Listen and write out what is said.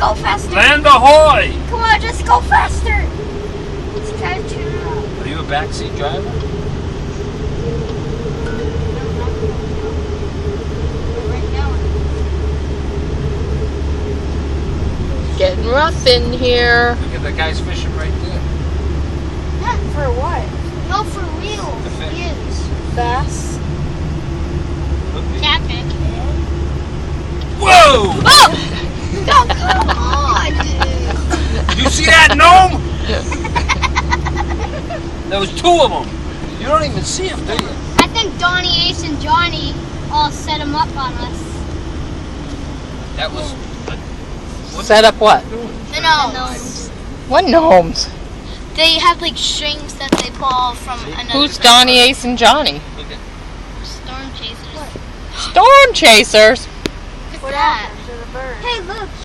go faster. Land ahoy! Come on, just go faster. Let's try to turn around. Are you a backseat driver? Getting rough in here. Look at the guys fishing right there. For what? No, for real. The fish. He is. Bass. Catfish. Whoa! Oh! No, come on, dude. You see that gnome? There was two of them. You don't even see them, do you? I think Donnie, Ace, and Johnny all set him up on us. That was... Set up what? The gnomes. What gnomes? They have like strings that they pull from another. Who's Donnie, Ace, and Johnny? Look at... Storm chasers. Storm chasers. What's that? Hey, look.